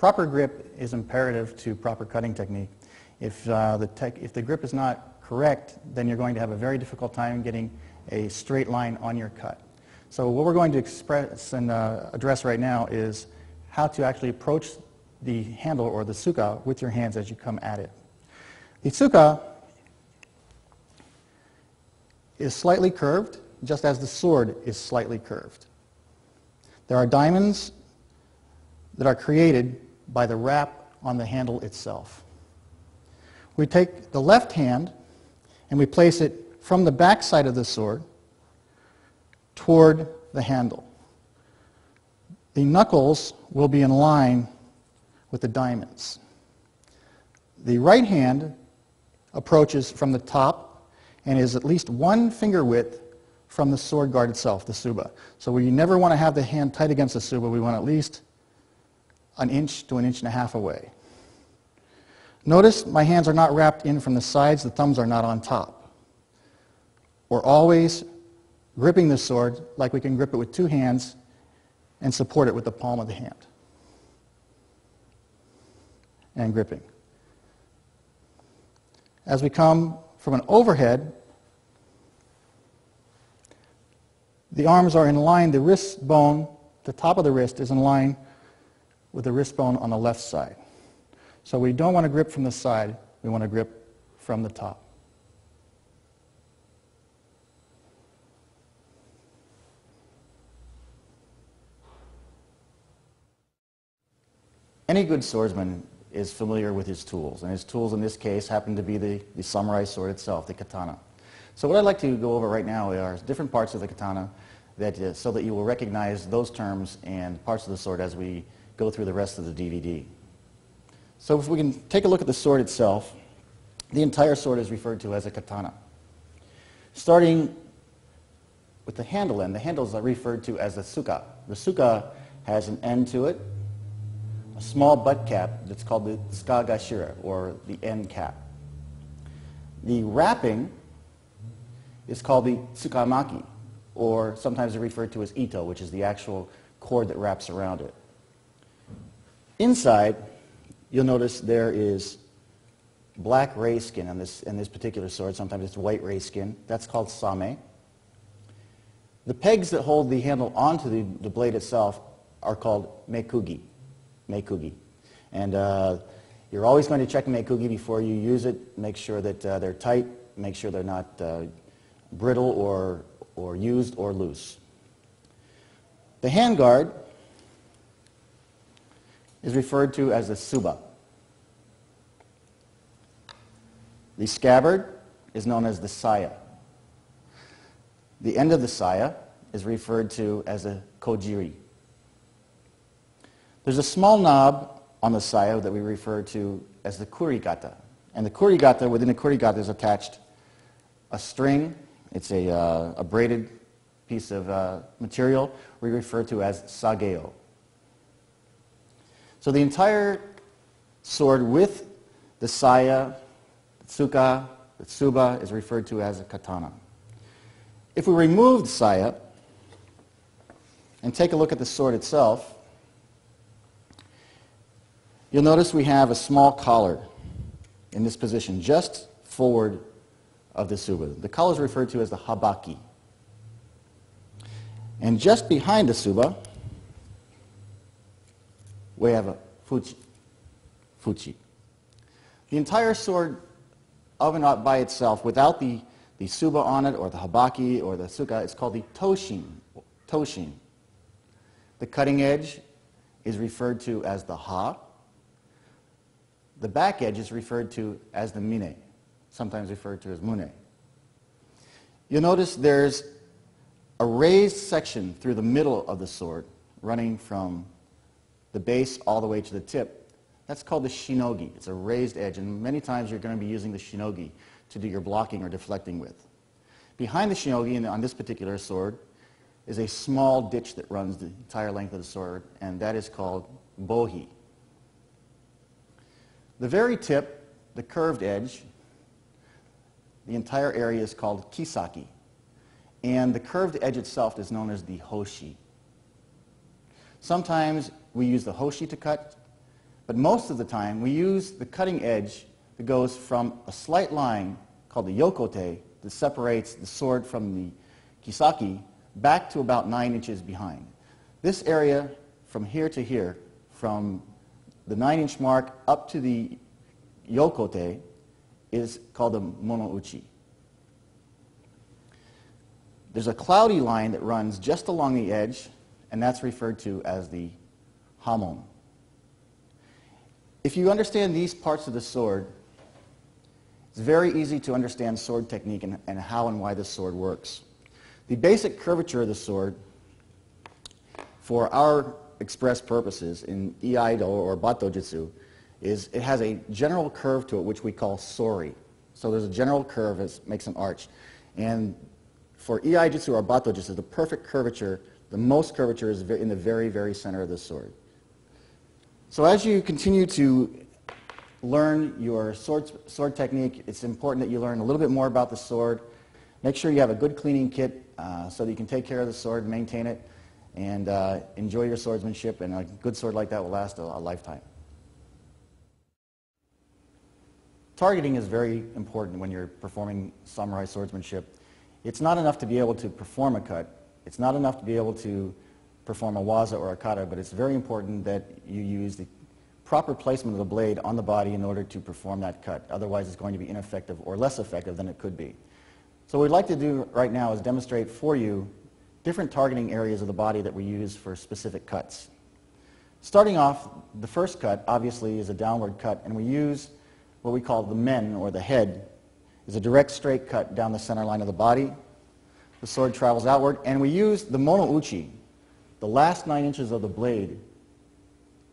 proper grip is imperative to proper cutting technique. If the grip is not correct, then you're going to have a very difficult time getting a straight line on your cut. So what we're going to express and address right now is how to actually approach the handle or the tsuka with your hands as you come at it. The tsuka is slightly curved, just as the sword is slightly curved. There are diamonds that are created by the wrap on the handle itself. We take the left hand and we place it from the back side of the sword toward the handle. The knuckles will be in line with the diamonds. The right hand approaches from the top and is at least 1 finger width from the sword guard itself, the tsuba. So we never want to have the hand tight against the tsuba. We want at least 1 inch to 1.5 inches away. Notice my hands are not wrapped in from the sides, the thumbs are not on top. We're always gripping the sword like we can grip it with 2 hands and support it with the palm of the hand. And gripping. As we come from an overhead, the arms are in line, the wrist bone, the top of the wrist is in line with the wrist bone on the left side. So we don't want to grip from the side, we want to grip from the top. Any good swordsman is familiar with his tools, and his tools in this case happen to be the samurai sword itself, the katana. So what I'd like to go over right now are different parts of the katana so that you will recognize those terms and parts of the sword as we go through the rest of the DVD. So if we can take a look at the sword itself, the entire sword is referred to as a katana. Starting with the handle end, the handles are referred to as the tsuka. The tsuka has an end to it, a small butt cap that's called the tsukagashira, or the end cap. The wrapping is called the tsukamaki, or sometimes referred to as ito, which is the actual cord that wraps around it. Inside, you'll notice there is black ray skin in this particular sword. Sometimes it's white ray skin. That's called same. The pegs that hold the handle onto the blade itself are called mekugi. And you're always going to check mekugi before you use it. Make sure that they're tight. Make sure they're not brittle or used or loose. The handguard is referred to as the tsuba. The scabbard is known as the saya. The end of the saya is referred to as a kojiri. There's a small knob on the saya that we refer to as the kurigata. And the kurigata, within the kurigata is attached a string. It's a braided piece of material we refer to as sageo. So the entire sword with the saya, the tsuka, the tsuba is referred to as a katana. If we remove the saya and take a look at the sword itself, you'll notice we have a small collar in this position just forward of the tsuba. The collar is referred to as the habaki. And just behind the tsuba, we have a fuchi. The entire sword of and by itself, without the tsuba on it, or the habaki, or the tsuka, it's called the toshin. The cutting edge is referred to as the ha. The back edge is referred to as the mine, sometimes referred to as mune. You'll notice there's a raised section through the middle of the sword, running from the base all the way to the tip. That's called the shinogi. It's a raised edge, and many times you're going to be using the shinogi to do your blocking or deflecting with. Behind the shinogi, and on this particular sword, is a small ditch that runs the entire length of the sword, and that is called bohi. The very tip, the curved edge, the entire area is called kisaki, and the curved edge itself is known as the hoshi. Sometimes we use the hoshi to cut. But most of the time, we use the cutting edge that goes from a slight line called the yokote that separates the sword from the kisaki back to about 9 inches behind. This area from here to here, from the 9-inch mark up to the yokote, is called the monouchi. There's a cloudy line that runs just along the edge, and that's referred to as the hamon. If you understand these parts of the sword, it's very easy to understand sword technique and how and why the sword works. The basic curvature of the sword, for our express purposes in iaido or bato jitsu, is it has a general curve to it which we call sori. So there's a general curve that makes an arch. And for iai jitsu or bato jitsu, the perfect curvature, the most curvature is in the very, very center of the sword. So as you continue to learn your sword technique, it's important that you learn a little bit more about the sword. Make sure you have a good cleaning kit so that you can take care of the sword, maintain it, and enjoy your swordsmanship, and a good sword like that will last a lifetime. Targeting is very important when you're performing samurai swordsmanship. It's not enough to be able to perform a cut. It's not enough to be able to perform a waza or a kata, but it's very important that you use the proper placement of the blade on the body in order to perform that cut. Otherwise, it's going to be ineffective or less effective than it could be. So what we'd like to do right now is demonstrate for you different targeting areas of the body that we use for specific cuts. Starting off, the first cut, obviously, is a downward cut, and we use what we call the men, or the head, is a direct straight cut down the center line of the body. The sword travels outward, and we use the monouchi, the last 9 inches of the blade,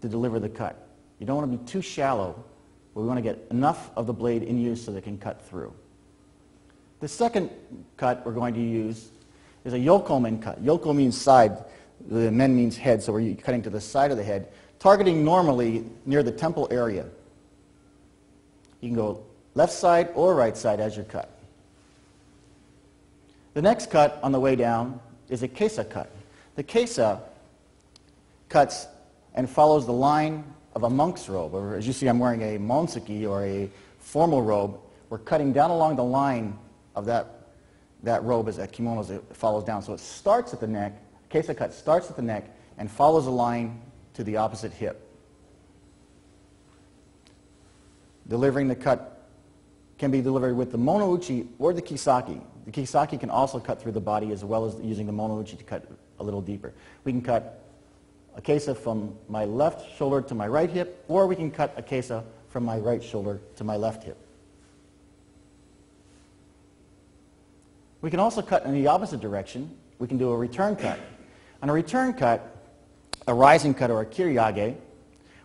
to deliver the cut. You don't want to be too shallow, but we want to get enough of the blade in use so that it can cut through. The second cut we're going to use is a yokomen cut. Yoko means side, the men means head, so we're cutting to the side of the head, targeting normally near the temple area. You can go left side or right side as your cut. The next cut on the way down is a kesa cut. The kesa cuts and follows the line of a monk's robe. Or as you see, I'm wearing a monsuki, or a formal robe. We're cutting down along the line of that robe as a kimono as it follows down. So it starts at the neck, kesa cut starts at the neck and follows a line to the opposite hip. Delivering the cut can be delivered with the monouchi or the kisaki. The kisaki can also cut through the body as well as using the monouchi to cut a little deeper. We can cut a kesa from my left shoulder to my right hip, or we can cut a kesa from my right shoulder to my left hip. We can also cut in the opposite direction. We can do a return cut. On a return cut, a rising cut or a kiryage,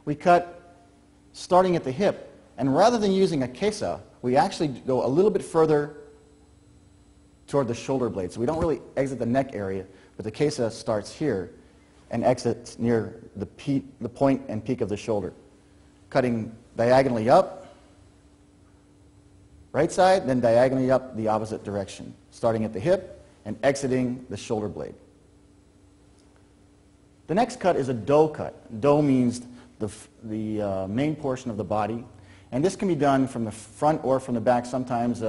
we cut starting at the hip, and rather than using a kesa, we actually go a little bit further toward the shoulder blade. So we don't really exit the neck area, but the kesa starts here and exits near the point and peak of the shoulder. Cutting diagonally up, right side, then diagonally up the opposite direction, starting at the hip and exiting the shoulder blade. The next cut is a do cut. Do means the main portion of the body, and this can be done from the front or from the back, sometimes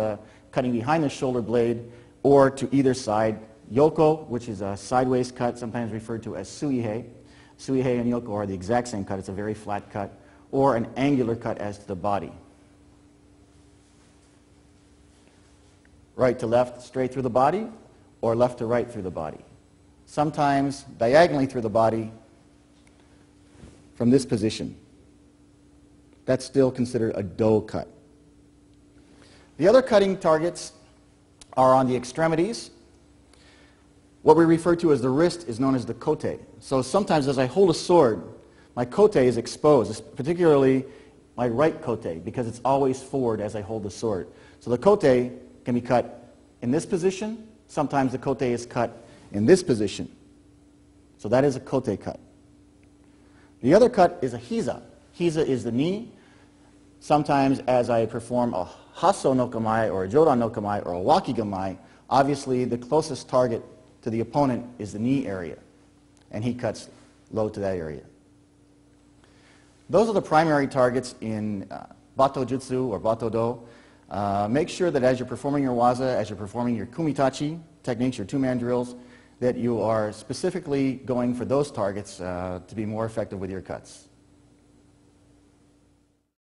cutting behind the shoulder blade or to either side. Yoko, which is a sideways cut, sometimes referred to as suihei. Suihei and yoko are the exact same cut. It's a very flat cut, or an angular cut as to the body. Right to left, straight through the body, or left to right through the body. Sometimes diagonally through the body from this position. That's still considered a do cut. The other cutting targets are on the extremities. What we refer to as the wrist is known as the kote. So sometimes as I hold a sword, my kote is exposed, particularly my right kote, because it's always forward as I hold the sword. So the kote can be cut in this position. Sometimes the kote is cut in this position. So that is a kote cut. The other cut is a hiza. Hiza is the knee. Sometimes as I perform a hasso no kamae or a jodan no kamae or a wakigamai, obviously the closest target to the opponent is the knee area, and he cuts low to that area. Those are the primary targets in Bato Jutsu or Bato Do. Make sure that as you're performing your waza, as you're performing your kumitachi techniques, your two-man drills, that you are specifically going for those targets to be more effective with your cuts.